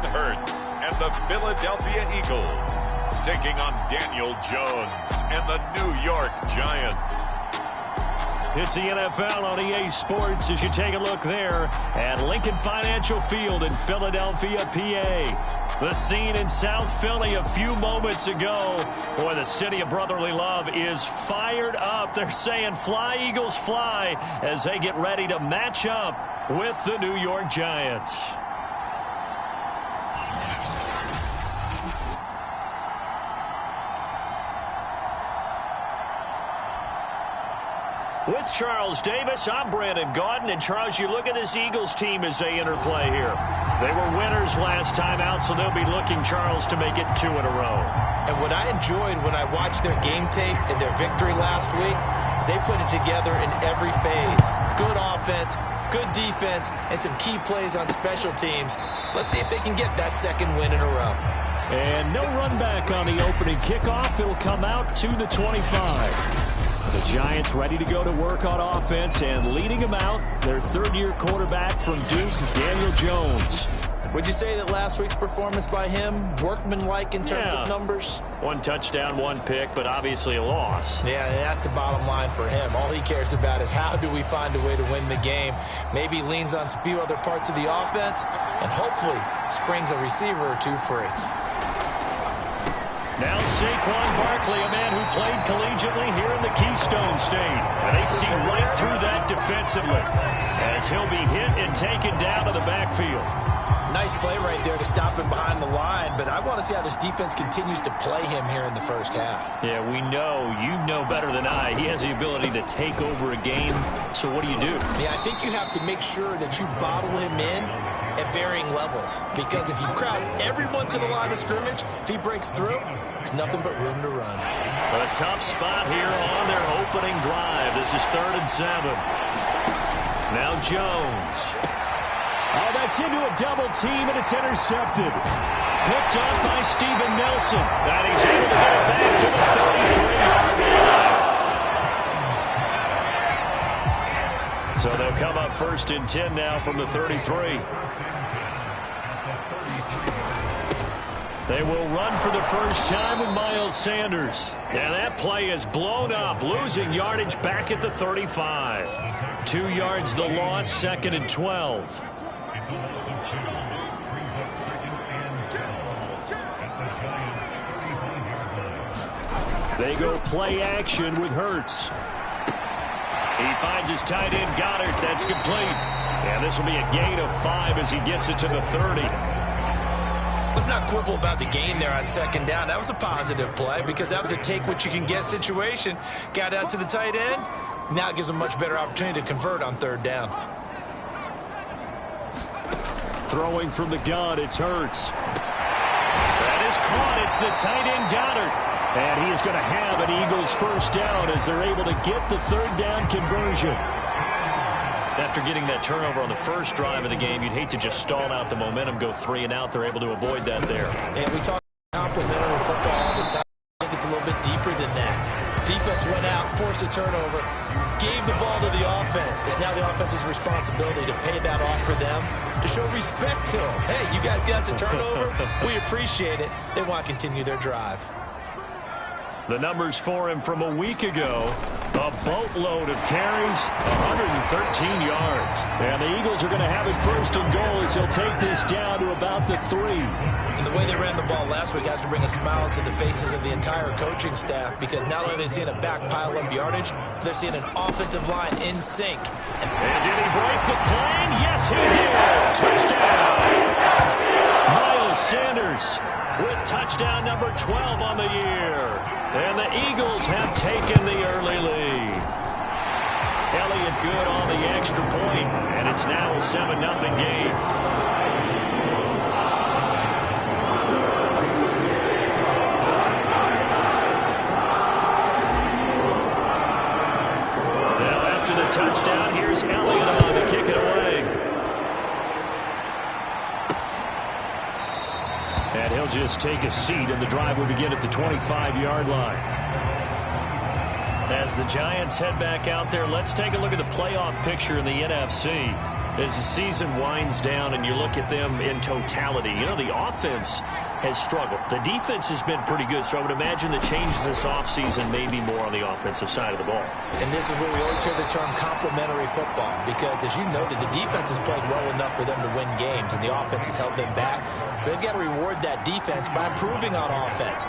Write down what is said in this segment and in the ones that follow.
Hurts and the Philadelphia Eagles taking on Daniel Jones and the New York Giants. It's the NFL on EA Sports as you take a look there at Lincoln Financial Field in Philadelphia, PA. The scene in South Philly a few moments ago. Boy, the city of brotherly love is fired up. They're saying, "Fly, Eagles, fly," as they get ready to match up with the New York Giants. With Charles Davis, I'm Brandon Gaudin. And, Charles, you look at this Eagles team as they interplay here. They were winners last time out, so they'll be looking, Charles, to make it 2 in a row. And what I enjoyed when I watched their game tape and their victory last week is they put it together in every phase. Good offense, good defense, and some key plays on special teams. Let's see if they can get that second win in a row. And no run back on the opening kickoff. It'll come out to the 25. The Giants ready to go to work on offense, and leading them out, their third-year quarterback from Duke, Daniel Jones. Would you say that last week's performance by him, workmanlike in terms of numbers? 1 touchdown, 1 pick, but obviously a loss. Yeah, that's the bottom line for him. All he cares about is how do we find a way to win the game. Maybe he leans on a few other parts of the offense, and hopefully springs a receiver or two free. Now Saquon Barkley, a man who played collegiately here in the Keystone State. And they see right through that defensively as he'll be hit and taken down to the backfield. Nice play right there to stop him behind the line, but I want to see how this defense continues to play him here in the first half. Yeah, we know, you know better than I, he has the ability to take over a game. So what do you do? Yeah, I think you have to make sure that you bottle him in at varying levels, because if you crowd everyone to the line of scrimmage, if he breaks through, there's nothing but room to run. A tough spot here on their opening drive. This is 3rd and 7. Now Jones. Oh, that's into a double team, and it's intercepted. Picked off by Steven Nelson. And he's able to get it back to the 33-yard line. So they'll come up 1st and 10 now from the 33. They will run for the first time with Miles Sanders. And that play is blown up, losing yardage back at the 35. 2 yards the loss, 2nd and 12. They go play action with Hurts. He finds his tight end, Goddard. That's complete. And this will be a gain of 5 as he gets it to the 30. Let's not quibble about the gain there on 2nd down. That was a positive play because that was a take-what-you-can-get situation. Got out to the tight end. Now it gives him a much better opportunity to convert on 3rd down. Throwing from the gun, it's Hurts. That is caught. It's the tight end, Goddard. And he is going to have an Eagles first down as they're able to get the 3rd down conversion. After getting that turnover on the first drive of the game, you'd hate to just stall out the momentum, go 3 and out. They're able to avoid that there. And we talk complimentary football all the time. I think it's a little bit deeper than that. Defense went out, forced a turnover, gave the ball to the offense. It's now the offense's responsibility to pay that off for them, to show respect to them. Hey, you guys got a turnover? We appreciate it. They want to continue their drive. The numbers for him from a week ago, a boatload of carries, 113 yards. And the Eagles are going to have it 1st and goal as he'll take this down to about the 3. And the way they ran the ball last week has to bring a smile to the faces of the entire coaching staff, because not only are they seeing a back pile up yardage, they're seeing an offensive line in sync. And did he break the plane? Yes, he did. Touchdown. Miles Sanders with touchdown number 12 on the year. And the Eagles have taken the early lead. Elliott good on the extra point, and it's now a 7-0 game. Now after the touchdown, here's Elliott on to kick it away. And he'll just take a seat, and the drive will begin at the 25-yard line. As the Giants head back out there, let's take a look at the playoff picture in the NFC. As the season winds down and you look at them in totality, you know, the offense has struggled. The defense has been pretty good, so I would imagine the changes this offseason may be more on the offensive side of the ball. And this is where we always hear the term complementary football, because as you noted, the defense has played well enough for them to win games, and the offense has held them back. So they've got to reward that defense by improving on offense.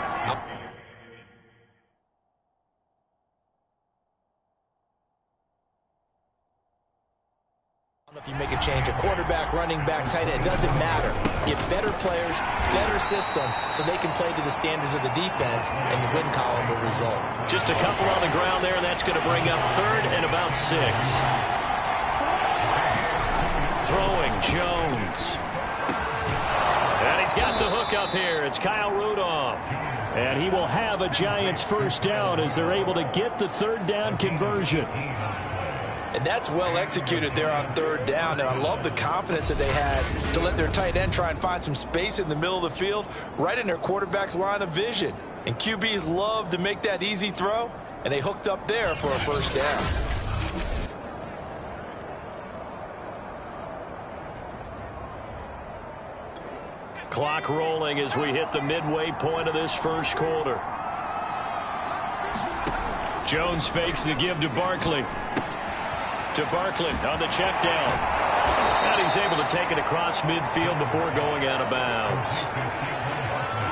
If you make a change, a quarterback, running back, tight end, it doesn't matter. Get better players, better system, so they can play to the standards of the defense, and the win column will result. Just a couple on the ground there, and that's going to bring up 3rd and about 6. Throwing, Jones. And he's got the hook up here. It's Kyle Rudolph. And he will have a Giants first down as they're able to get the 3rd down conversion. And that's well executed there on 3rd down. And I love the confidence that they had to let their tight end try and find some space in the middle of the field, right in their quarterback's line of vision. And QBs love to make that easy throw, and they hooked up there for a first down. Clock rolling as we hit the midway point of this first quarter. Jones fakes the give to Barkley. To Barkley on the check down. And he's able to take it across midfield before going out of bounds.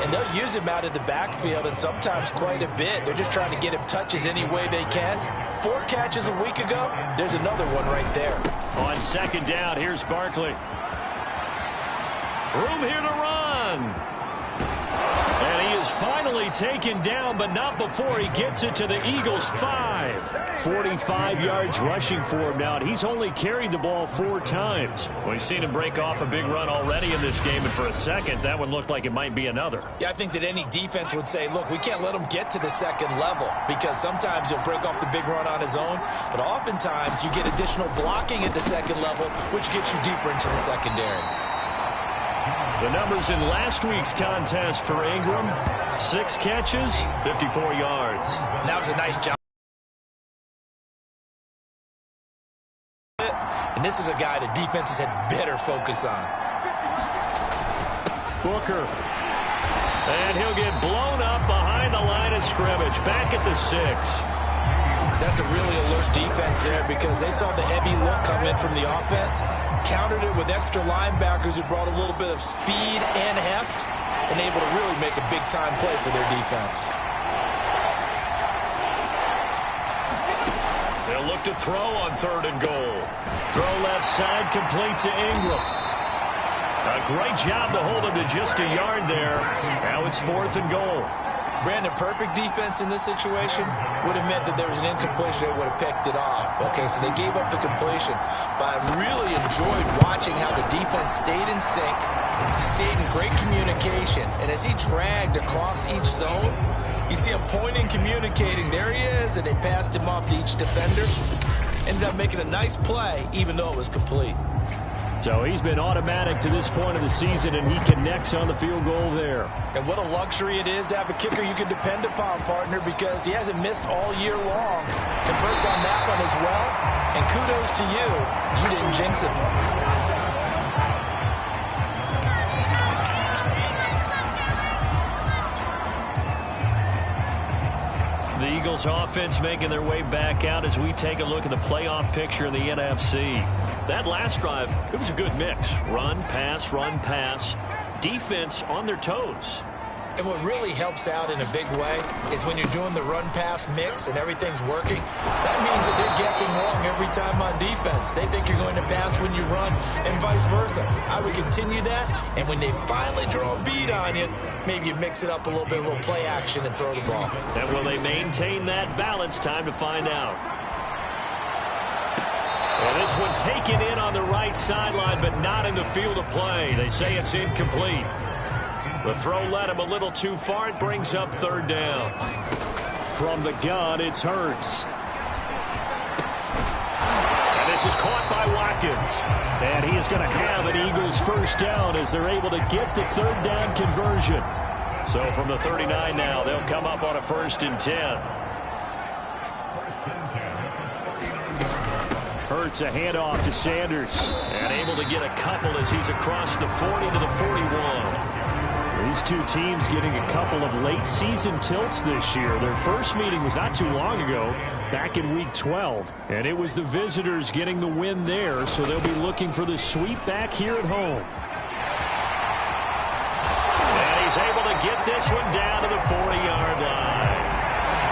And they'll use him out in the backfield, and sometimes quite a bit. They're just trying to get him touches any way they can. 4 catches a week ago. There's another one right there. On 2nd down, here's Barkley. Room here to run. And he is finally taken down, but not before he gets it to the Eagles' 5. 45 yards rushing for him now, and he's only carried the ball 4 times. We've seen him break off a big run already in this game, and for a second, that one looked like it might be another. Yeah, I think that any defense would say, look, we can't let him get to the 2nd level, because sometimes he'll break off the big run on his own, but oftentimes you get additional blocking at the 2nd level, which gets you deeper into the secondary. The numbers in last week's contest for Ingram: 6 catches, 54 yards. And that was a nice job. And this is a guy that defenses had better focus on. Booker. And he'll get blown up behind the line of scrimmage. Back at the 6. That's a really alert defense there, because they saw the heavy look come in from the offense, countered it with extra linebackers who brought a little bit of speed and heft, and able to really make a big-time play for their defense. They'll look to throw on 3rd and goal. Throw left side, complete to Ingram. A great job to hold him to just a yard there. Now it's 4th and goal. Brandon, perfect defense in this situation would have meant that there was an incompletion that would have picked it off. Okay, so they gave up the completion. But I really enjoyed watching how the defense stayed in sync, stayed in great communication. And as he dragged across each zone, you see him pointing, communicating. There he is, and they passed him off to each defender. Ended up making a nice play, even though it was complete. So he's been automatic to this point of the season, and he connects on the field goal there. And what a luxury it is to have a kicker you can depend upon, partner, because he hasn't missed all year long. Converts on that one as well. And kudos to you. You didn't jinx it. The Eagles offense making their way back out as we take a look at the playoff picture in the NFC. That last drive, it was a good mix. Run, pass, defense on their toes. And what really helps out in a big way is when you're doing the run-pass mix and everything's working, that means that they're guessing wrong every time on defense. They think you're going to pass when you run and vice versa. I would continue that, and when they finally draw a beat on you, maybe you mix it up a little bit, a little play action, and throw the ball. And will they maintain that balance? Time to find out. And this one taken in on the right sideline, but not in the field of play. They say it's incomplete. The throw led him a little too far. It brings up 3rd down. From the gun, it's Hurts. And this is caught by Watkins. And he is going to have an Eagles first down as they're able to get the 3rd down conversion. So from the 39 now, they'll come up on a 1st and 10. Hurts, a handoff to Sanders. And able to get a couple as he's across the 40 to the 41. These two teams getting a couple of late season tilts this year. Their first meeting was not too long ago, back in week 12. And it was the visitors getting the win there, so they'll be looking for the sweep back here at home. And he's able to get this one down to the 40-yard line.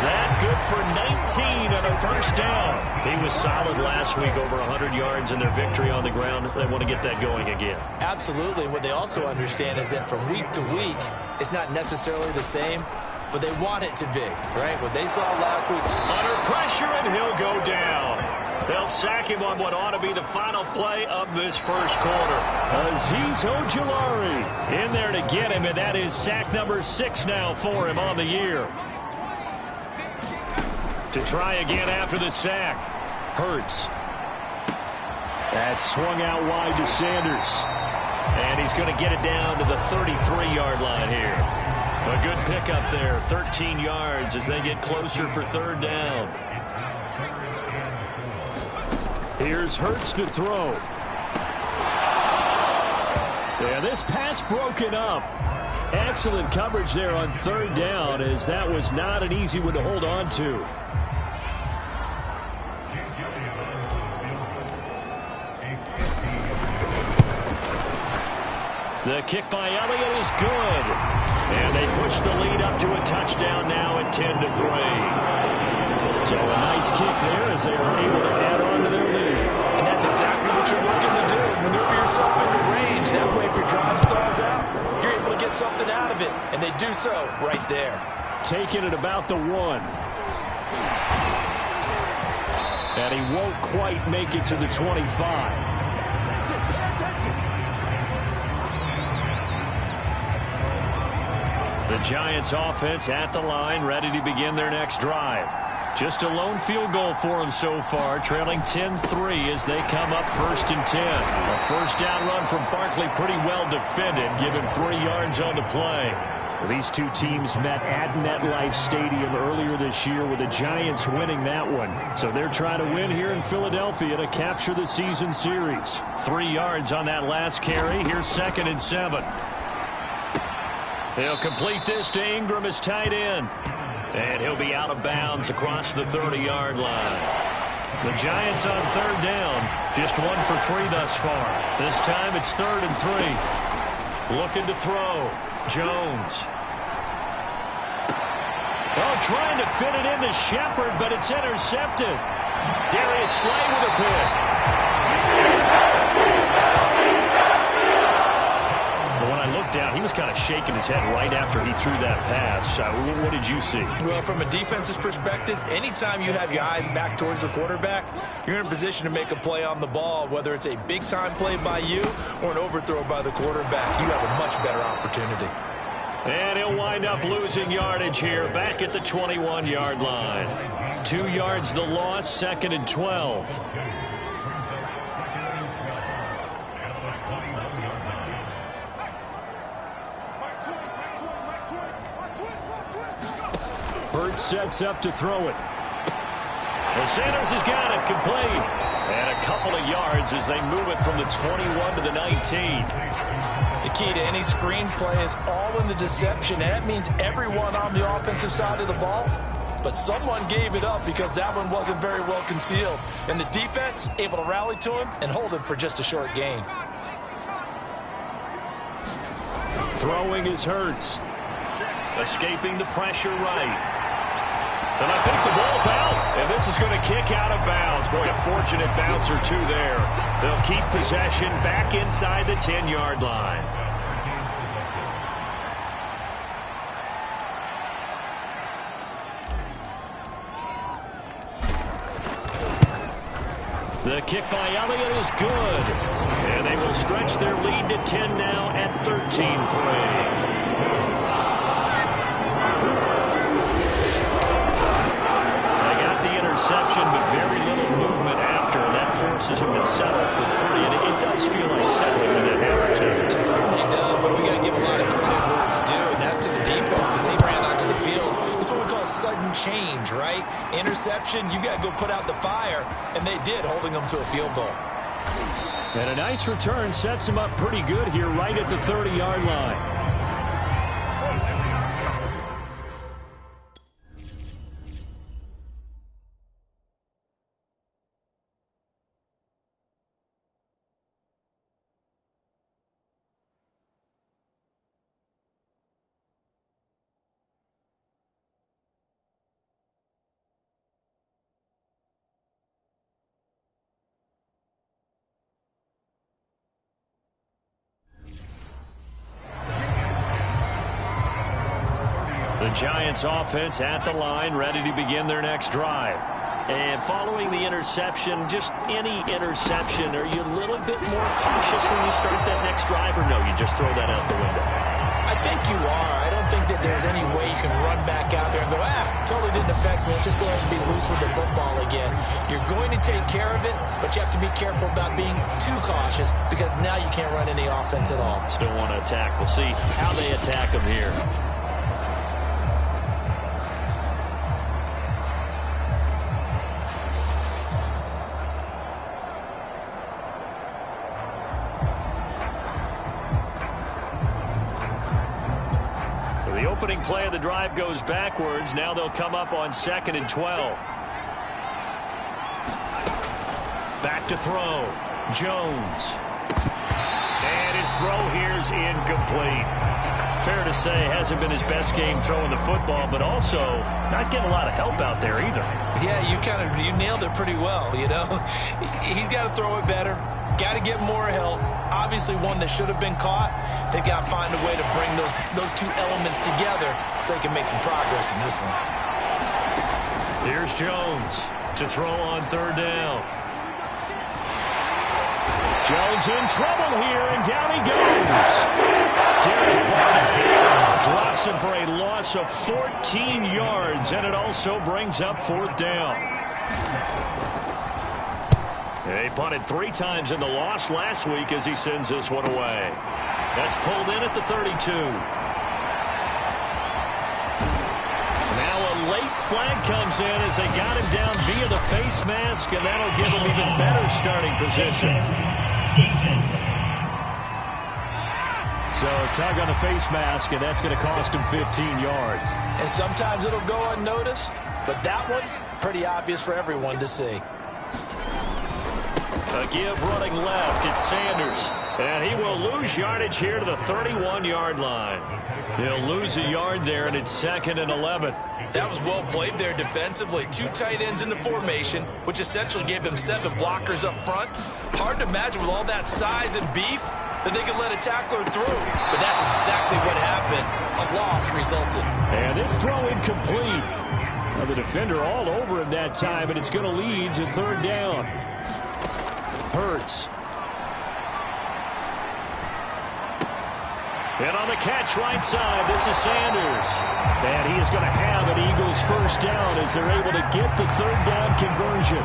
That good for 19 on a first down. He was solid last week, over 100 yards in their victory on the ground. They want to get that going again. Absolutely. What they also understand is that from week to week, it's not necessarily the same, but they want it to be, right? What they saw last week. Under pressure, and he'll go down. They'll sack him on what ought to be the final play of this first quarter. Azeez Ojulari in there to get him, and that is sack number 6 now for him on the year. To try again after the sack. Hurts. That's swung out wide to Sanders. And he's going to get it down to the 33-yard line here. A good pickup there. 13 yards as they get closer for third down. Here's Hurts to throw. Yeah, this pass broken up. Excellent coverage there on third down, as that was not an easy one to hold on to. The kick by Elliott is good. And they push the lead up to a touchdown now at 10-3. So a nice kick there as they are able to add on to their lead. And that's exactly what you're looking to do. Maneuver yourself into range. That way, if your drive stalls out, you're able to get something out of it. And they do so right there. Taking it about the 1. And he won't quite make it to the 25. The Giants offense at the line, ready to begin their next drive. Just a lone field goal for them so far, trailing 10-3 as they come up 1st and 10. A first down run from Barkley, pretty well defended, give him 3 yards on the play. These two teams met at MetLife Stadium earlier this year, with the Giants winning that one. So they're trying to win here in Philadelphia to capture the season series. 3 yards on that last carry. Here's 2nd and 7. He'll complete this to Ingram as tight end. And he'll be out of bounds across the 30-yard line. The Giants on third down. Just 1 for 3 thus far. This time it's 3rd and 3. Looking to throw. Jones. Oh, trying to fit it into Shepard, but it's intercepted. Darius Slay with a pick. When I looked down, he was kind of shaking his head right after he threw that pass. What did you see? Well, from a defense's perspective, anytime you have your eyes back towards the quarterback, you're in a position to make a play on the ball, whether it's a big-time play by you or an overthrow by the quarterback. You have a much better opportunity. And he'll wind up losing yardage here, back at the 21-yard line. 2 yards the loss, 2nd and 12. Hurts sets up to throw it. Well, Sanders has got it, complete. And a couple of yards as they move it from the 21 to the 19. The key to any screen play is all in the deception. And that means everyone on the offensive side of the ball. But someone gave it up because that one wasn't very well concealed. And the defense able to rally to him and hold him for just a short gain. Throwing is Hurts. Escaping the pressure right. And I think the ball's out. And this is going to kick out of bounds. Boy, a fortunate bounce or two there. They'll keep possession back inside the 10-yard line. The kick by Elliott is good. And they will stretch their lead to 10 now at 13-3. Interception, but very little movement after, and that forces him to settle for 3. And it does feel like settling when that happens, doesn't it? It certainly does, but we got to give a lot of credit where it's due, and that's to the defense because they ran onto the field. This is what we call sudden change, right? Interception, you got to go put out the fire, and they did, holding them to a field goal. And a nice return sets him up pretty good here right at the 30-yard line. The Giants offense at the line, ready to begin their next drive. And following the interception, just any interception, are you a little bit more cautious when you start that next drive, or no, you just throw that out the window? I think you are. I don't think that there's any way you can run back out there and go, totally didn't affect me. Let's just go ahead and be loose with the football again. You're going to take care of it, but you have to be careful about being too cautious because now you can't run any offense at all. Still want to attack. We'll see how they attack them here. The opening play of the drive goes backwards. Now they'll come up on 2nd and 12. Back to throw. Jones. And his throw here is incomplete. Fair to say, hasn't been his best game throwing the football, but also not getting a lot of help out there either. Yeah, you nailed it pretty well, you know. He's got to throw it better. Got to get more help. Obviously one that should have been caught. They've got to find a way to bring those two elements together so they can make some progress in this one. Here's Jones to throw on 3rd down. Jones in trouble here, and down he goes. Derek Barnett drops him for a loss of 14 yards, and it also brings up 4th down. He punted 3 times in the loss last week as he sends this one away. That's pulled in at the 32. Now a late flag comes in as they got him down via the face mask, and that'll give him even better starting position. So a tug on the face mask, and that's going to cost him 15 yards. And sometimes it'll go unnoticed, but that one, pretty obvious for everyone to see. A give running left. It's Sanders. And he will lose yardage here to the 31-yard line. He'll lose a yard there, and it's 2nd and 11. That was well played there defensively. 2 tight ends in the formation, which essentially gave them 7 blockers up front. Hard to imagine with all that size and beef that they could let a tackler through. But that's exactly what happened. A loss resulted. And this throw incomplete. Now the defender all over him that time, and it's going to lead to 3rd down. Hurts. And on the catch right side, this is Sanders. And he is going to have an Eagles 1st down as they're able to get the 3rd down conversion.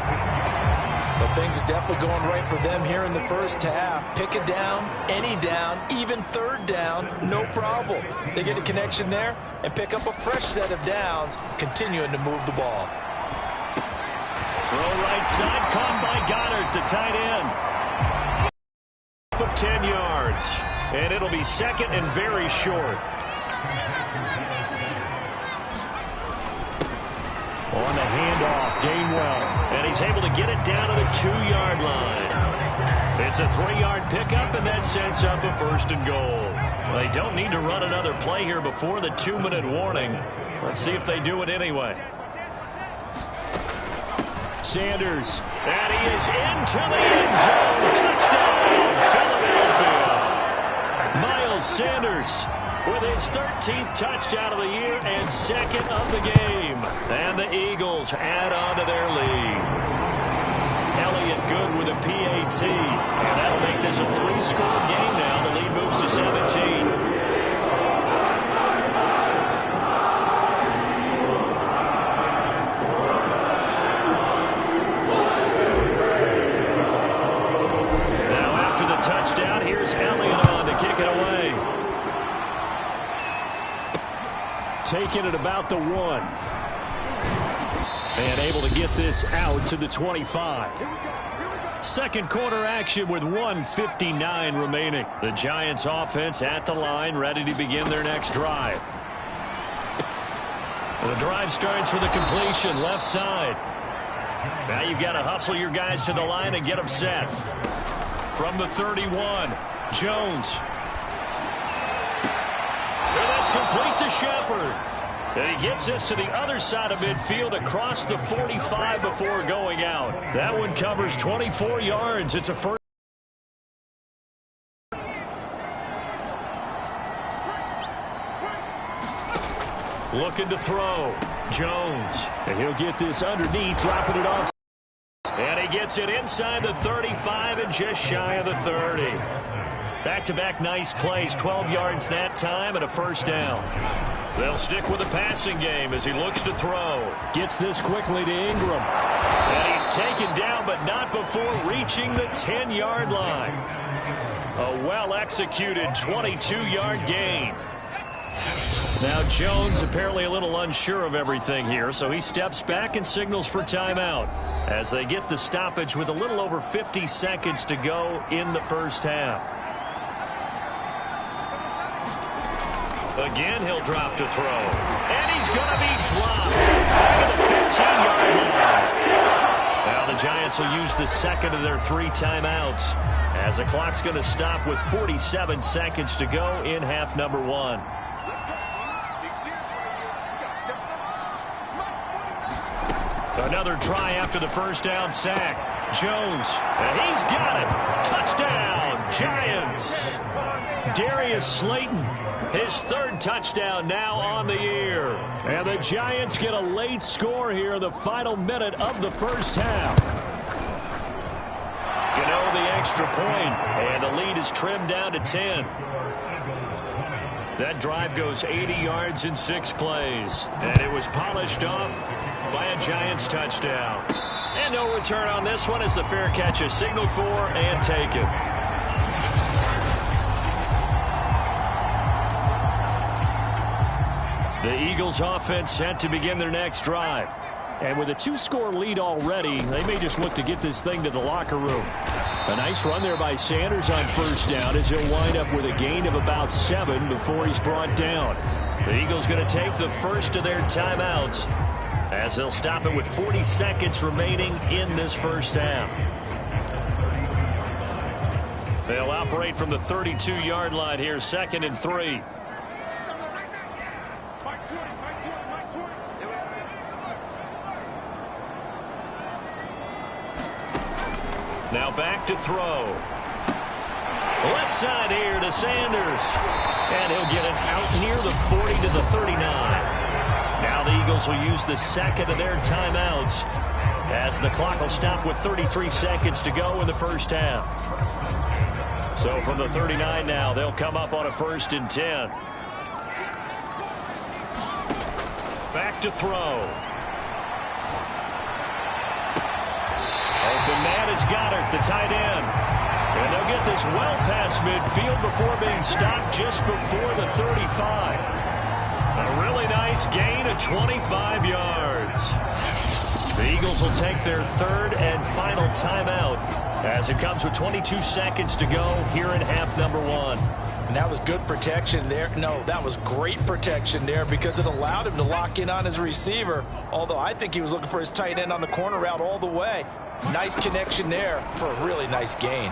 But things are definitely going right for them here in the first half. Pick a down, any down, even 3rd down, no problem. They get a connection there and pick up a fresh set of downs, continuing to move the ball. Throw right side, caught by Goddard, the tight end. Of 10 yards. And it'll be 2nd and very short. On the handoff, Gainwell. And he's able to get it down to the 2-yard line. It's a 3-yard pickup, and that sets up a 1st and goal. Well, they don't need to run another play here before the 2-minute warning. Let's see if they do it anyway. Sanders, and he is into the end zone. Touchdown, Philadelphia. Miles Sanders with his 13th touchdown of the year and 2nd of the game. And the Eagles add on to their lead. Elliott good with a PAT. And that'll make this a 3-score game now. The lead moves to 17. Touchdown. Here's Elliott on to kick it away. Taking it about the 1. And able to get this out to the 25. Second quarter action with 1:59 remaining. The Giants offense at the line, ready to begin their next drive. The drive starts with a completion left side. Now you've got to hustle your guys to the line and get them set. From the 31, Jones. And that's complete to Shepard. And he gets this to the other side of midfield across the 45 before going out. That one covers 24 yards. It's a first. Looking to throw. Jones. And he'll get this underneath, dropping it off. And he gets it inside the 35 and just shy of the 30. Back-to-back nice plays. 12 yards that time and a first down. They'll stick with the passing game as he looks to throw. Gets this quickly to Ingram. And he's taken down, but not before reaching the 10-yard line. A well-executed 22-yard gain. Now Jones apparently a little unsure of everything here, so he steps back and signals for timeout as they get the stoppage with a little over 50 seconds to go in the first half. Again, he'll drop to throw. And he's going to be dropped back at the 15-yard line. Now the Giants will use the second of their 3 timeouts as the clock's going to stop with 47 seconds to go in half number 1. Another try after the first down sack. Jones, and he's got it. Touchdown, Giants. Darius Slayton, his 3rd touchdown now on the year. And the Giants get a late score here in the final minute of the first half. Gano the extra point, and the lead is trimmed down to 10. That drive goes 80 yards in 6 plays, and it was polished off by a Giants touchdown. And no return on this one as the fair catch is signaled for and taken. The Eagles offense set to begin their next drive. And with a 2-score lead already, they may just look to get this thing to the locker room. A nice run there by Sanders on first down as he'll wind up with a gain of about 7 before he's brought down. The Eagles going to take the first of their timeouts as they'll stop it with 40 seconds remaining in this first half. They'll operate from the 32-yard line here, 2nd and 3. Now back to throw. Left side here to Sanders. And he'll get it out near the 40 to the 39. Now the Eagles will use the second of their timeouts as the clock will stop with 33 seconds to go in the first half. So from the 39 now, they'll come up on a 1st and 10. Back to throw. Open man is Goddard, the tight end. And they'll get this well past midfield before being stopped just before the 35. A really nice gain of 25 yards. The Eagles will take their 3rd and final timeout as it comes with 22 seconds to go here in half number 1. And that was good protection there. No, that was great protection there because it allowed him to lock in on his receiver. Although I think he was looking for his tight end on the corner route all the way. Nice connection there for a really nice gain.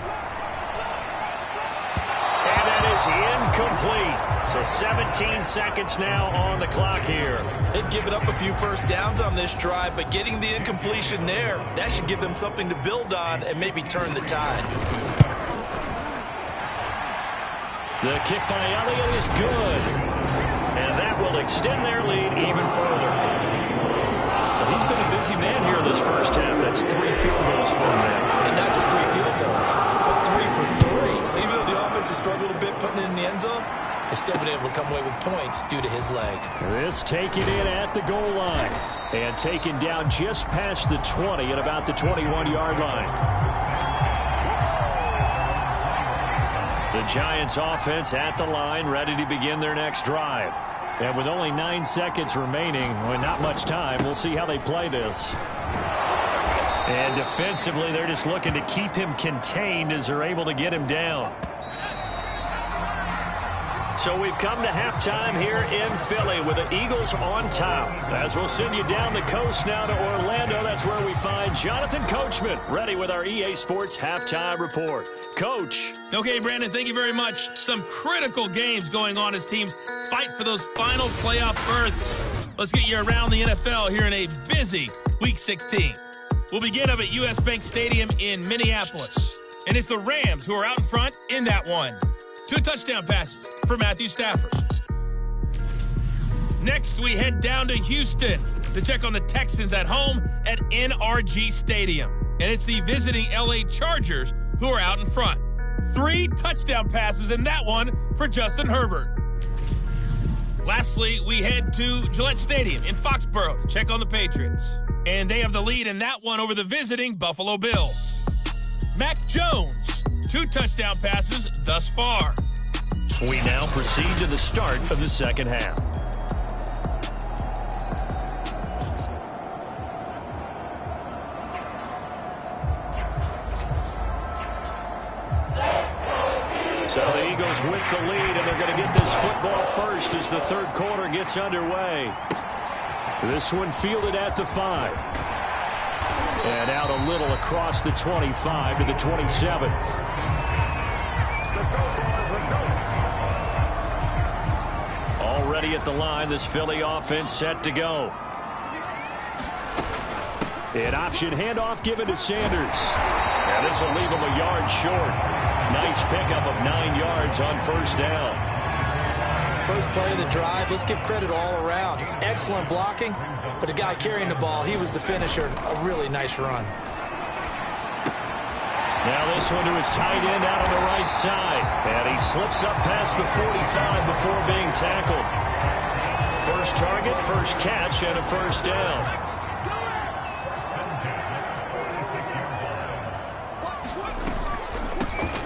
And that is incomplete. So 17 seconds now on the clock here. They've given up a few first downs on this drive, but getting the incompletion there, that should give them something to build on and maybe turn the tide. The kick by Elliott is good. And that will extend their lead even further. So he's been a busy man here this first half. That's 3 field goals for him now. And not just 3 field goals, but 3 for 3. So even though the offense has struggled a bit putting it in the end zone, they've still been able to come away with points due to his leg. This taken in at the goal line. And taken down just past the 20 at about the 21-yard line. The Giants offense at the line, ready to begin their next drive. And with only 9 seconds remaining, well, not much time, we'll see how they play this. And defensively, they're just looking to keep him contained as they're able to get him down. So we've come to halftime here in Philly with the Eagles on top. As we'll send you down the coast now to Orlando, that's where we find Jonathan Coachman ready with our EA Sports Halftime Report. Coach. Okay, Brandon, thank you very much. Some critical games going on as teams fight for those final playoff berths. Let's get you around the NFL here in a busy Week 16. We'll begin up at U.S. Bank Stadium in Minneapolis. And it's the Rams who are out in front in that one. 2 touchdown passes for Matthew Stafford. Next, we head down to Houston to check on the Texans at home at NRG Stadium. And it's the visiting LA Chargers who are out in front. 3 touchdown passes in that one for Justin Herbert. Lastly, we head to Gillette Stadium in Foxborough to check on the Patriots. And they have the lead in that one over the visiting Buffalo Bills. Mac Jones, 2 touchdown passes thus far. We now proceed to the start of the second half. So the Eagles with the lead, and they're going to get this football first as the third quarter gets underway. This one fielded at the 5. And out a little across the 25 to the 27. Already at the line, this Philly offense set to go. An option handoff given to Sanders. And this will leave him a yard short. Nice pickup of 9 yards on first down. First play of the drive, let's give credit all around. Excellent blocking, but the guy carrying the ball, he was the finisher. A really nice run. Now this one to his tight end out on the right side. And he slips up past the 45 before being tackled. First target, first catch, and a first down.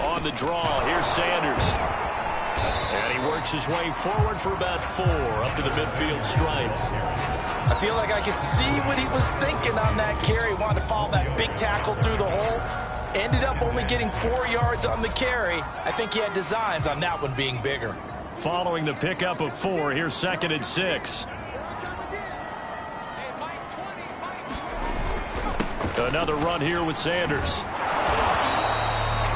On the draw, here's Sanders. And he works his way forward for about 4 up to the midfield stripe. I feel like I could see what he was thinking on that carry. Wanted to follow that big tackle through the hole. Ended up only getting 4 yards on the carry. I think he had designs on that one being bigger. Following the pickup of 4, here's 2nd and 6. Another run here with Sanders.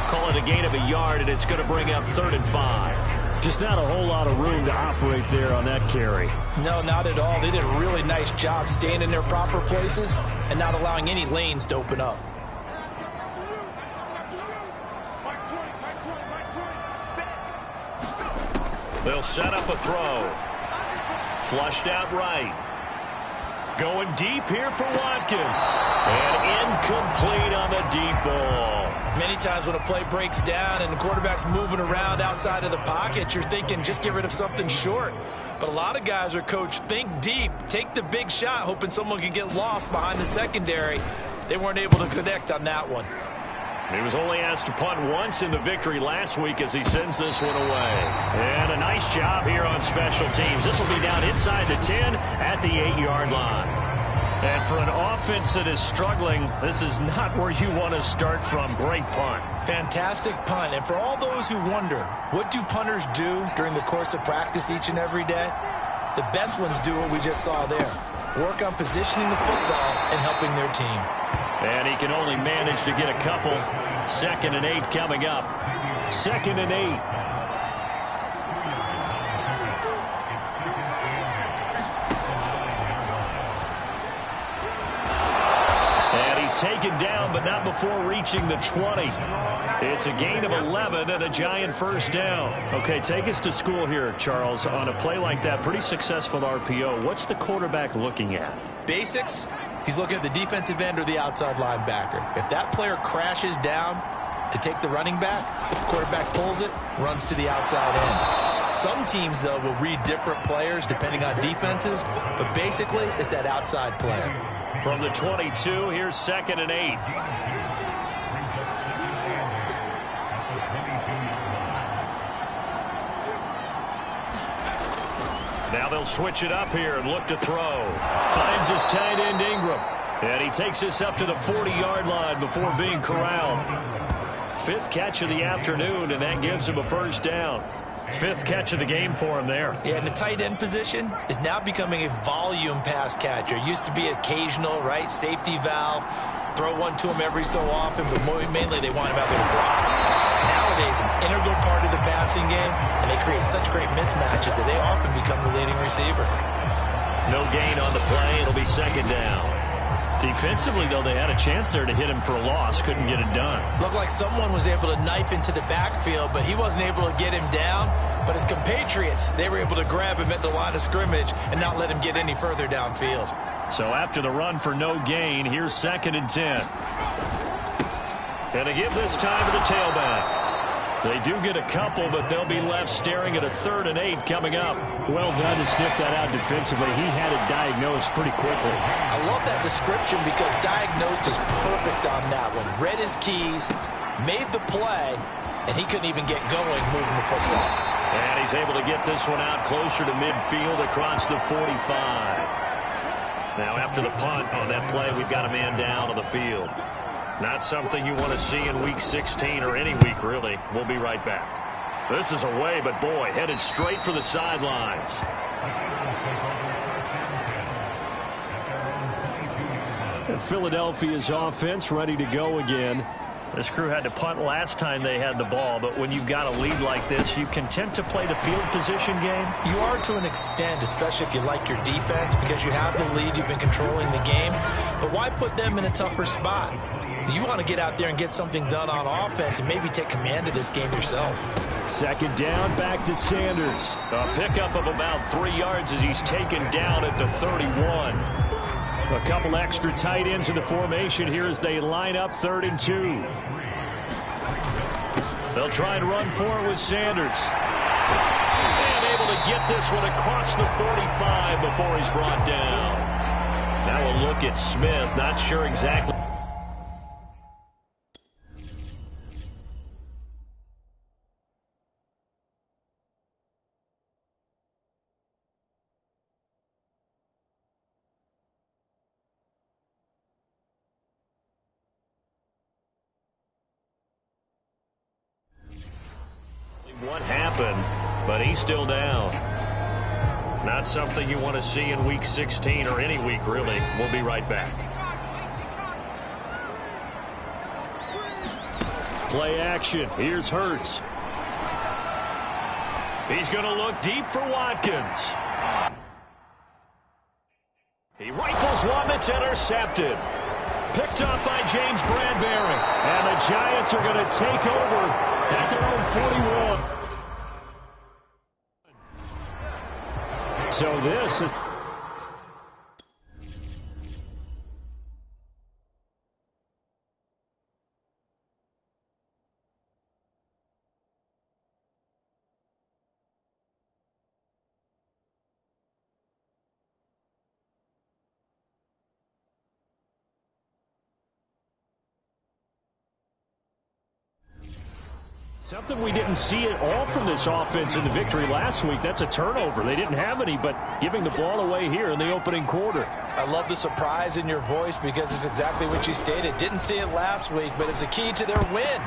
Call it a gain of a yard, and it's going to bring up 3rd and 5. Just not a whole lot of room to operate there on that carry. No, not at all. They did a really nice job staying in their proper places and not allowing any lanes to open up. They'll set up a throw. Flushed out right. Going deep here for Watkins. And incomplete on the deep ball. Many times when a play breaks down and the quarterback's moving around outside of the pocket, you're thinking just get rid of something short. But a lot of guys are coached, think deep, take the big shot, hoping someone can get lost behind the secondary. They weren't able to connect on that one. He was only asked to punt once in the victory last week as he sends this one away. And a nice job here on special teams. This will be down inside the 10 at the 8-yard line. And for an offense that is struggling, this is not where you want to start from. Great punt. Fantastic punt. And for all those who wonder, what do punters do during the course of practice each and every day? The best ones do what we just saw there. Work on positioning the football and helping their team. And he can only manage to get a couple. 2nd and 8 coming up. 2nd and 8. And he's taken down, but not before reaching the 20. It's a gain of 11 and a giant first down. Okay, take us to school here, Charles. On a play like that, pretty successful RPO. What's the quarterback looking at? Basics. He's looking at the defensive end or the outside linebacker. If that player crashes down to take the running back, quarterback pulls it, runs to the outside end. Some teams, though, will read different players depending on defenses, but basically it's that outside player. From the 22, here's 2nd and 8. Now they'll switch it up here and look to throw. Finds his tight end Ingram. And he takes this up to the 40-yard line before being corralled. 5th catch of the afternoon, and that gives him a first down. 5th catch of the game for him there. Yeah, and the tight end position is now becoming a volume pass catcher. Used to be occasional, right? Safety valve. Throw one to him every so often, but mainly they want him out there to block. Nowadays, an integral part of the passing game, and they create such great mismatches that they often become the leading receiver. No gain on the play. It'll be 2nd down. Defensively, though, they had a chance there to hit him for a loss. Couldn't get it done. Looked like someone was able to knife into the backfield, but he wasn't able to get him down. But his compatriots, they were able to grab him at the line of scrimmage and not let him get any further downfield. So after the run for no gain, here's 2nd and 10. And to give this time to the tailback. They do get a couple, but they'll be left staring at a 3rd and 8 coming up. Well done to sniff that out defensively. He had it diagnosed pretty quickly. I love that description because diagnosed is perfect on that one. Read his keys, made the play, and he couldn't even get going moving the football. And he's able to get this one out closer to midfield across the 45. Now after the punt on that play, we've got a man down on the field. Not something you want to see in Week 16 or any week, really. We'll be right back. This is away, but boy, headed straight for the sidelines. Philadelphia's offense ready to go again. This crew had to punt last time they had the ball, but when you've got a lead like this, you content to play the field position game? You are to an extent, especially if you like your defense, because you have the lead, you've been controlling the game. But why put them in a tougher spot? You want to get out there and get something done on offense and maybe take command of this game yourself. 2nd down, back to Sanders. A pickup of about 3 yards as he's taken down at the 31. A couple extra tight ends in the formation here as they line up 3rd and 2. They'll try and run for it with Sanders. And able to get this one across the 45 before he's brought down. Now we'll look at Smith. Not sure exactly. What happened, but he's still down. Not something you want to see in Week 16 or any week, really. We'll be right back. Play action. Here's Hurts. He's going to look deep for Watkins. He rifles one that's intercepted. Picked up by James Bradbury. And the Giants are going to take over at their own 41. So this is... Something we didn't see at all from this offense in the victory last week. That's a turnover. They didn't have any, but giving the ball away here in the opening quarter. I love the surprise in your voice because it's exactly what you stated. Didn't see it last week, but it's a key to their win.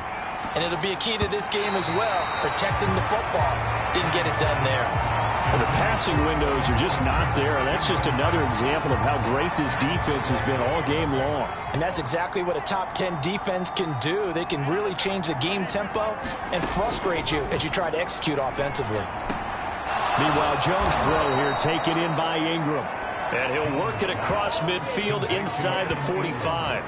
And it'll be a key to this game as well, protecting the football. Didn't get it done there. And the passing windows are just not there, and that's just another example of how great this defense has been all game long. And that's exactly what a top 10 defense can do. They can really change the game tempo and frustrate you as you try to execute offensively. Meanwhile, Jones' throw here taken in by Ingram. And he'll work it across midfield inside the 45.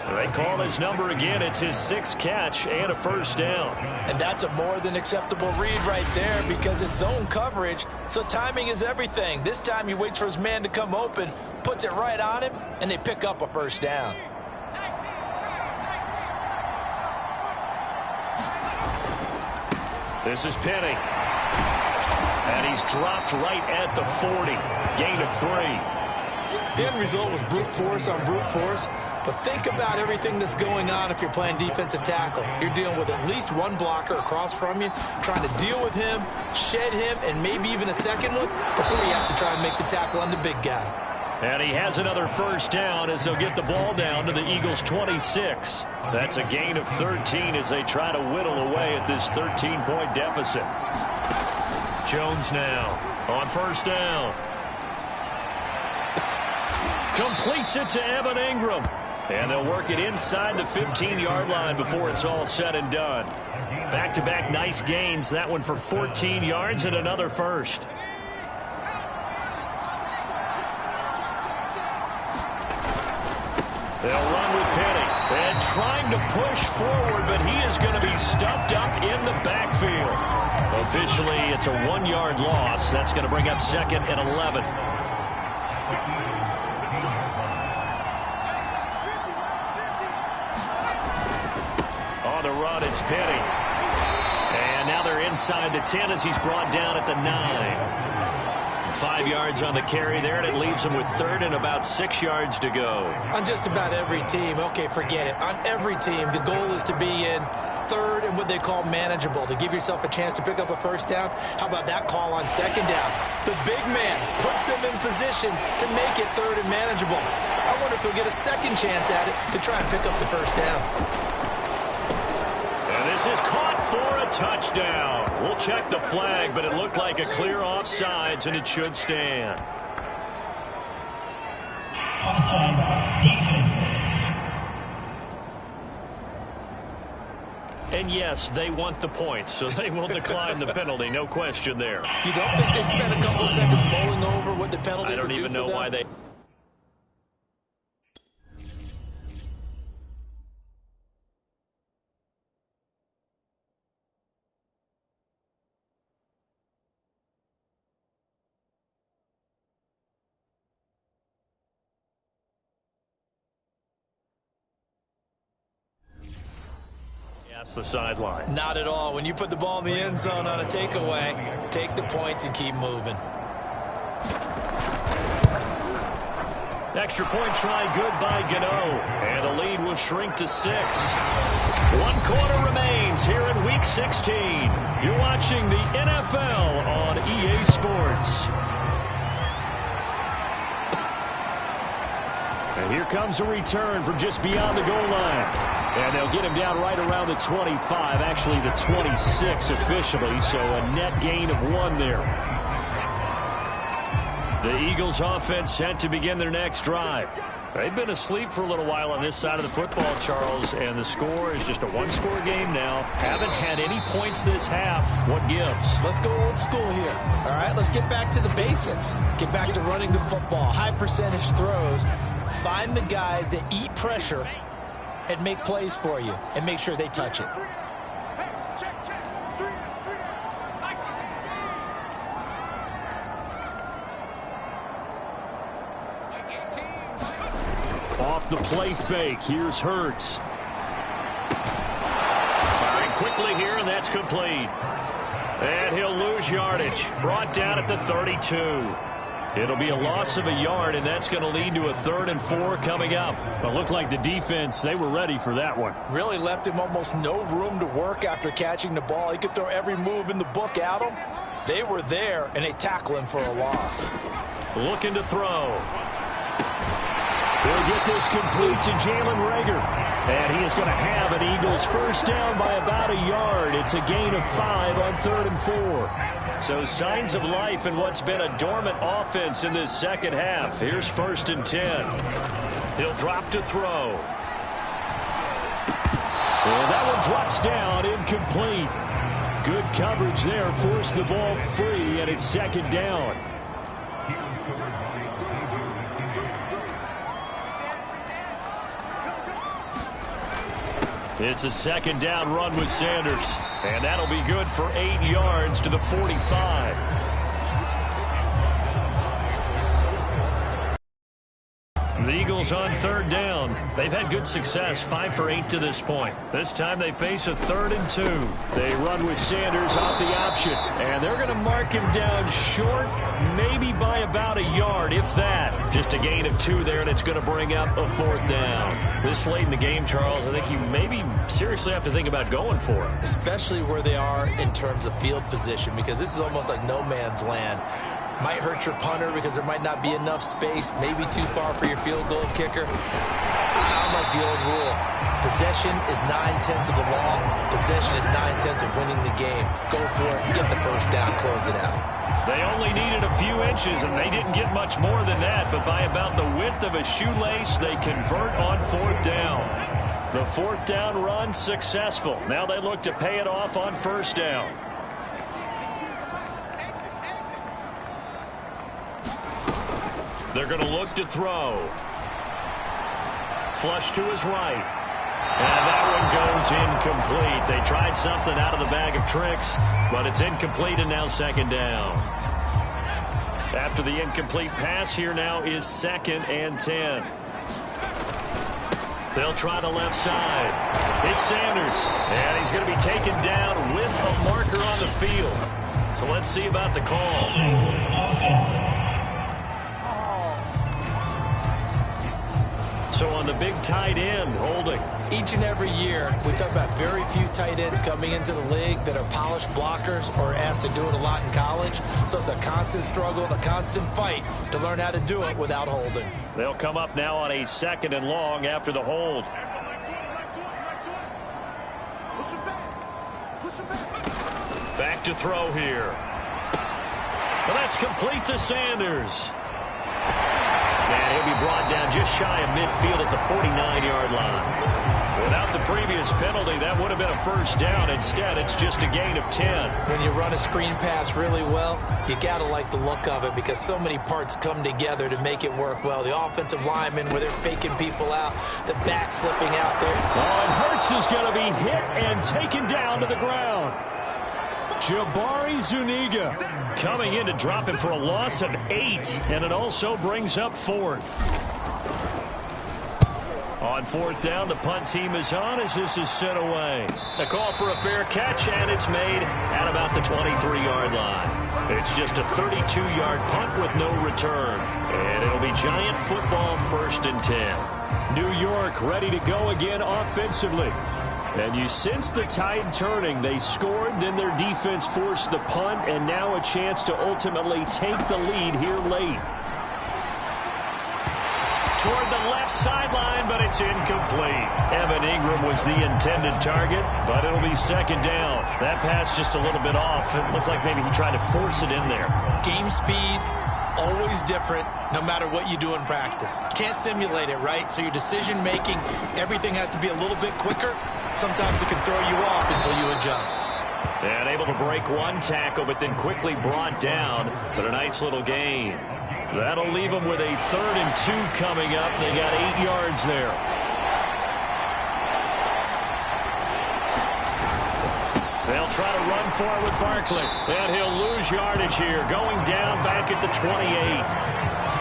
They call his number again. It's his 6th catch and a first down. And that's a more than acceptable read right there because it's zone coverage, so timing is everything. This time he waits for his man to come open, puts it right on him, and they pick up a first down. This is Penny. And he's dropped right at the 40. Gain of 3. The end result was brute force on brute force. But think about everything that's going on if you're playing defensive tackle. You're dealing with at least one blocker across from you, trying to deal with him, shed him, and maybe even a second one before you have to try and make the tackle on the big guy. And he has another first down as they'll get the ball down to the Eagles' 26. That's a gain of 13 as they try to whittle away at this 13-point deficit. Jones now on first down. Completes it to Evan Ingram. And they'll work it inside the 15-yard line before it's all said and done. Back-to-back nice gains. That one for 14 yards and another first. They'll run with Penny. And trying to push forward, but he is going to be stuffed up in the backfield. Officially, it's a 1-yard loss. That's going to bring up second and 11. On the run, it's Penny. And now they're inside the 10 as he's brought down at the 9. 5 yards on the carry there, and it leaves him with third and about 6 yards to go. On just about every team, okay, forget it. On every team, the goal is to be in third and what they call manageable, to give yourself a chance to pick up a first down. How about that call on second down? The big man puts them in position to make it third and manageable. I wonder if he'll get a second chance at it to try and pick up the first down. And this is caught for a touchdown. We'll check the flag, but it looked like a clear offsides, and it should stand. Offside defense. And yes, they want the points, so they will decline the penalty. No question there. You don't think they spent a couple of seconds mulling over what the penalty I don't would do even for know them? why they... the sideline. Not at all. When you put the ball in the end zone on a takeaway, take the points and keep moving. Extra point try good by Gano. And the lead will shrink to 6. 1 quarter remains here in Week 16. You're watching the NFL on EA Sports. And here comes a return from just beyond the goal line. And they'll get him down right around the 25, actually the 26 officially, so a net gain of 1 there. The Eagles offense set to begin their next drive. They've been asleep for a little while on this side of the football, Charles, and the score is just a 1-score game now. Haven't had any points this half. What gives? Let's go old school here. All right, let's get back to the basics. Get back to running the football, high percentage throws. Find the guys that eat pressure and make plays for you, and make sure they touch it. Off the play fake, here's Hurts. Firing quickly here, and that's complete. And he'll lose yardage. Brought down at the 32. It'll be a loss of a yard, and that's going to lead to a 3rd and 4 coming up. It looked like the defense, they were ready for that one. Really left him almost no room to work after catching the ball. He could throw every move in the book at him. They were there, and they tackle him for a loss. Looking to throw. They'll get this complete to Jalen Reagor. And he is going to have an Eagles first down by about a yard. It's a gain of 5 on 3rd and 4. So signs of life in what's been a dormant offense in this second half. Here's 1st and 10. He'll drop to throw. Well, that one drops down, incomplete. Good coverage there, forced the ball free, and it's 2nd down. It's a 2nd down run with Sanders. And that'll be good for 8 yards to the 45. The Eagles Eagles on third down. They've had good success, 5 for 8 to this point. This time they face a 3rd and 2. They run with Sanders off the option, and they're going to mark him down short, maybe by about a yard, if that. Just a gain of 2 there, and it's going to bring up a 4th down. This late in the game, Charles, I think you maybe seriously have to think about going for it. Especially where they are in terms of field position, because this is almost like no man's land. Might hurt your punter because there might not be enough space, maybe too far for your field goal kicker. I like the old rule. Possession is 9/10 of the law. Possession is 9/10 of winning the game. Go for it, get the first down, close it out. They only needed a few inches, and they didn't get much more than that, but by about the width of a shoelace, they convert on 4th down. The 4th down run successful. Now they look to pay it off on 1st down. They're going to look to throw. Flush to his right. And that one goes incomplete. They tried something out of the bag of tricks, but it's incomplete and now 2nd down. After the incomplete pass, here now is 2nd and 10. They'll try the left side. It's Sanders. And he's going to be taken down with a marker on the field. So let's see about the call. Offense. So on the big tight end, holding. Each and every year, we talk about very few tight ends coming into the league that are polished blockers or asked to do it a lot in college. So it's a constant struggle and a constant fight to learn how to do it without holding. They'll come up now on a 2nd and long after the hold. Back to throw here. Well, that's complete to Sanders. And he'll be brought down just shy of midfield at the 49-yard line. Without the previous penalty, that would have been a 1st down. Instead, it's just a gain of 10. When you run a screen pass really well, you got to like the look of it because so many parts come together to make it work well. The offensive linemen, where they're faking people out, the back slipping out there. Oh, and Hurts is going to be hit and taken down to the ground. Jabari Zuniga coming in to drop him for a loss of 8, and it also brings up 4th. On 4th down, the punt team is on as this is set away. A call for a fair catch, and it's made at about the 23-yard line. It's just a 32-yard punt with no return, and it'll be Giant football 1st and 10. New York ready to go again offensively. And you sense the tide turning. They scored, then their defense forced the punt, and now a chance to ultimately take the lead here late. Toward the left sideline, but it's incomplete. Evan Ingram was the intended target, but it'll be 2nd down. That pass just a little bit off. It looked like maybe he tried to force it in there. Game speed, always different, no matter what you do in practice. Can't simulate it, right? So your decision-making, everything has to be a little bit quicker. Sometimes it can throw you off until you adjust. And able to break one tackle, but then quickly brought down. But a nice little gain. That'll leave them with a 3rd and 2 coming up. They got 8 yards there. They'll try to run for it with Barkley. And he'll lose yardage here. Going down back at the 28.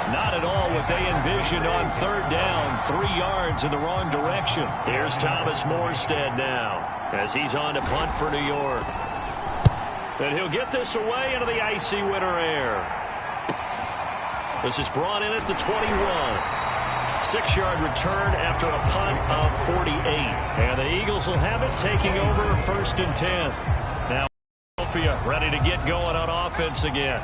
Not at all what they envisioned on 3rd down. 3 yards in the wrong direction. Here's Thomas Morstead now as he's on to punt for New York. And he'll get this away into the icy winter air. This is brought in at the 21. 6-yard return after a punt of 48. And the Eagles will have it, taking over 1st and 10. Now Philadelphia ready to get going on offense again.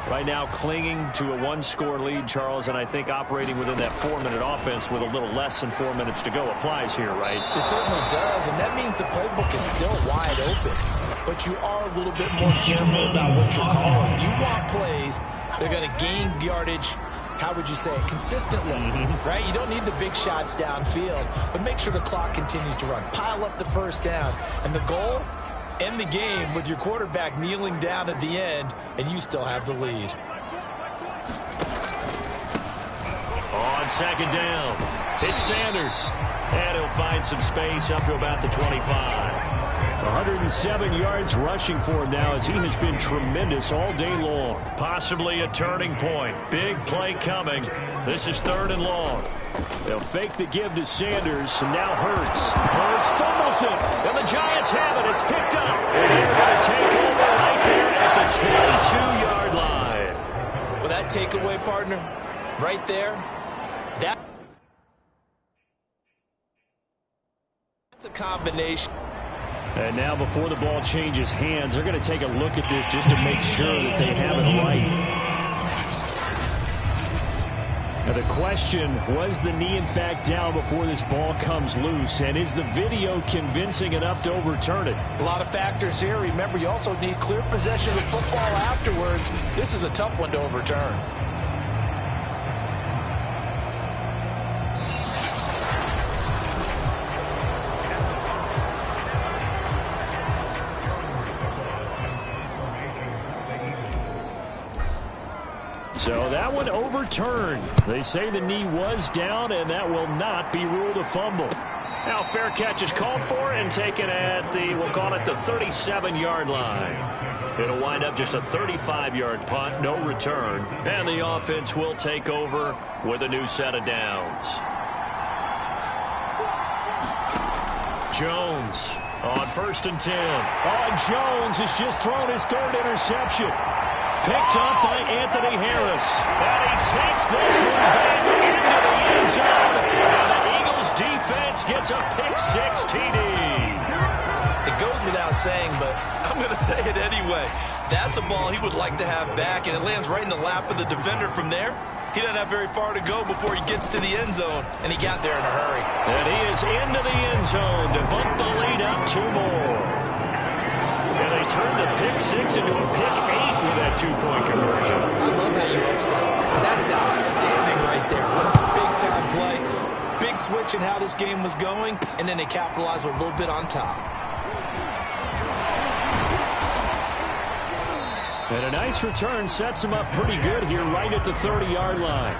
Right now clinging to a 1-score lead, Charles, and I think operating within that 4-minute offense with a little less than 4 minutes to go applies here, right? It certainly does, and that means the playbook is still wide open. But you are a little bit more careful about what you're calling. You want plays, they're going to gain yardage, how would you say it, consistently, right? You don't need the big shots downfield, but make sure the clock continues to run. Pile up the 1st downs, and the goal, end the game with your quarterback kneeling down at the end, and you still have the lead. On 2nd down, it's Sanders. And he'll find some space up to about the 25. 107 yards rushing for him now as he has been tremendous all day long. Possibly a turning point. Big play coming. This is 3rd and long. They'll fake the give to Sanders, and now Hurts. Hurts fumbles it, and the Giants have it. It's picked up. And they're going to take over right there at the 22-yard line. Well, that takeaway, partner, right there, that's a combination. And now before the ball changes hands, they're going to take a look at this just to make sure that they have it right. Now the question, was the knee in fact down before this ball comes loose? And is the video convincing enough to overturn it? A lot of factors here. Remember, you also need clear possession of the football afterwards. This is a tough one to overturn. So that one overturned. They say the knee was down, and that will not be ruled a fumble. Now fair catch is called for and taken at the, we'll call it the 37-yard line. It'll wind up just a 35-yard punt, no return. And the offense will take over with a new set of downs. Jones on 1st and 10. Jones has just thrown his 3rd interception. Picked up by Anthony Harris. And he takes this one back into the end zone. And the Eagles defense gets a pick-6 TD. It goes without saying, but I'm going to say it anyway. That's a ball he would like to have back, and it lands right in the lap of the defender from there. He doesn't have very far to go before he gets to the end zone, and he got there in a hurry. And he is into the end zone to bump the lead up 2 more. And they turn the pick-6 into a pick-8 with that 2-point conversion. I love how you upsell. That is outstanding right there. What a big-time play. Big switch in how this game was going, and then they capitalized with a little bit on top. And a nice return sets him up pretty good here right at the 30-yard line.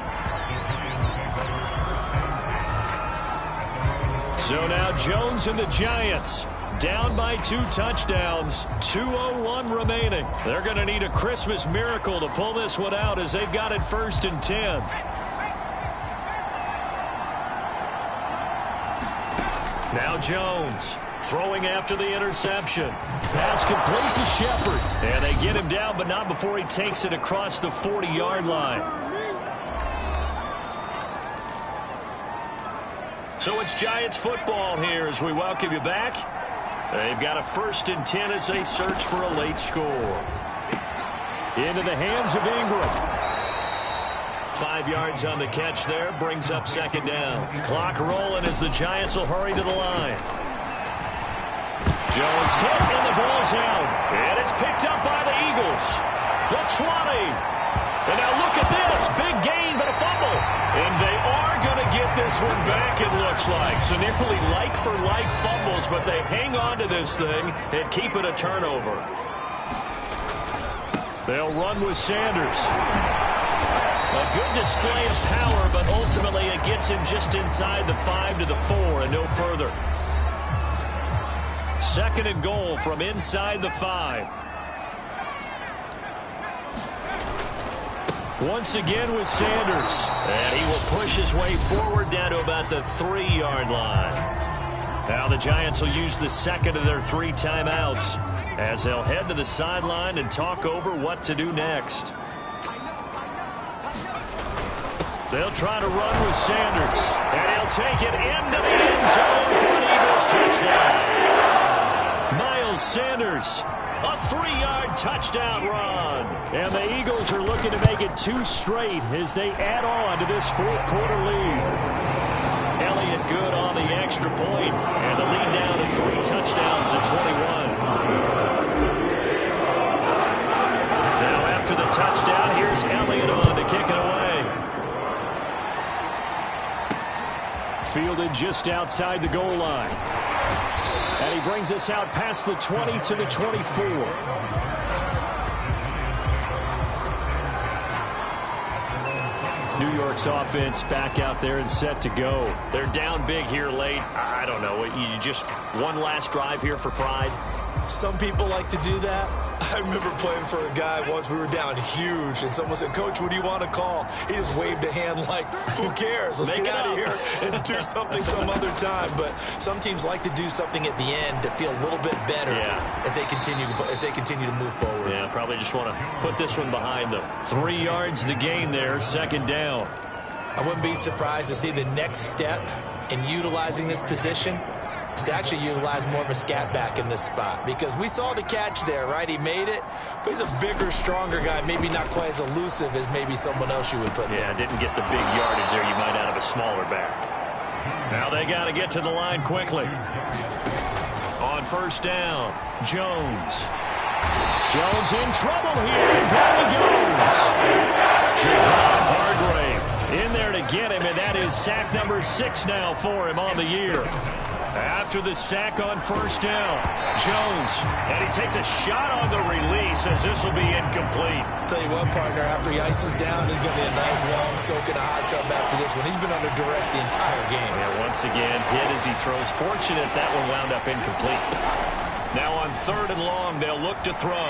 So now Jones and the Giants down by 2 touchdowns, 2:01 remaining. They're going to need a Christmas miracle to pull this one out as they've got it 1st and 10. Now Jones throwing after the interception. Pass complete to Shepard. And they get him down, but not before he takes it across the 40-yard line. So it's Giants football here as we welcome you back. They've got a 1st and 10 as they search for a late score. Into the hands of Ingram. 5 yards on the catch there, brings up 2nd down. Clock rolling as the Giants will hurry to the line. Jones hit, and the ball's out. And it's picked up by the Eagles. The 20. And now look at this. Big gain, but a fumble. And they are going to get this one back, it looks like. So nearly like-for-like fumbles, but they hang on to this thing and keep it a turnover. They'll run with Sanders. A good display of power, but ultimately it gets him just inside the 5 to the 4 and no further. 2nd and goal from inside the 5. Once again with Sanders. And he will push his way forward down to about the 3-yard line. Now the Giants will use the 2nd of their 3 timeouts as they'll head to the sideline and talk over what to do next. They'll try to run with Sanders. And he'll take it into the end zone for an Eagles touchdown. Miles Sanders, a 3-yard touchdown run. And the Eagles are looking to make it 2 straight as they add on to this 4th quarter lead. Elliott good on the extra point, and the lead down to 3 touchdowns at 21. Now after the touchdown, here's Elliott on to kick it away. Fielded just outside the goal line. And he brings us out past the 20 to the 24. New York York's offense back out there and set to go. They're down big here late. I don't know. You just one last drive here for Pride? Some people like to do that. I remember playing for a guy once. We were down huge, and someone said, "Coach, what do you want to call?" He just waved a hand like, who cares? Let's get out of here and do something some other time. But some teams like to do something at the end to feel a little bit better as they continue to move forward. Yeah, probably just want to put this one behind them. 3 yards the gain there, second down. I wouldn't be surprised to see the next step in utilizing this position is to actually utilize more of a scat back in this spot, because we saw the catch there, right? He made it, but he's a bigger, stronger guy, maybe not quite as elusive as maybe someone else you would put there. Yeah, didn't get the big yardage there you might out of a smaller back. Now they got to get to the line quickly. On first down, Jones. Jones in trouble here, and down he goes. Javon Hargrave in there to get him, and that is sack number 6 now for him on the year. After the sack on first down, Jones, and he takes a shot on the release as this will be incomplete. Tell you what, partner, after he ices down, he's going to be a nice long soak in a hot tub after this one. He's been under duress the entire game. Yeah, once again, hit as he throws. Fortunate that one wound up incomplete. Now on 3rd and long, they'll look to throw.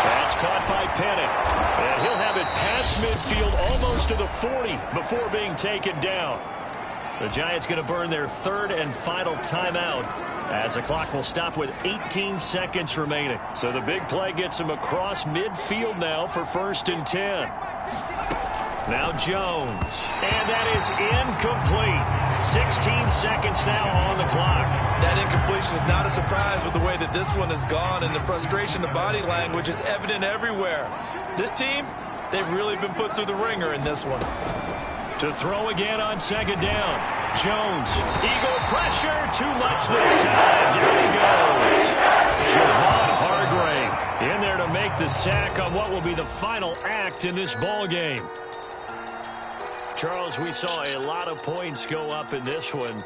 That's caught by Penning. And he'll have it past midfield almost to the 40 before being taken down. The Giants going to burn their 3rd and final timeout as the clock will stop with 18 seconds remaining. So the big play gets him across midfield now for 1st and 10. Now Jones. And that is incomplete. 16 seconds now on the clock. That incompletion is not a surprise with the way that this one has gone, and the frustration, the body language is evident everywhere. This team, they've really been put through the ringer in this one. To throw again on 2nd down. Jones. Eagle pressure. Too much this time. Down he goes. Javon Hargrave in there to make the sack on what will be the final act in this ball game. Charles, we saw a lot of points go up in this one.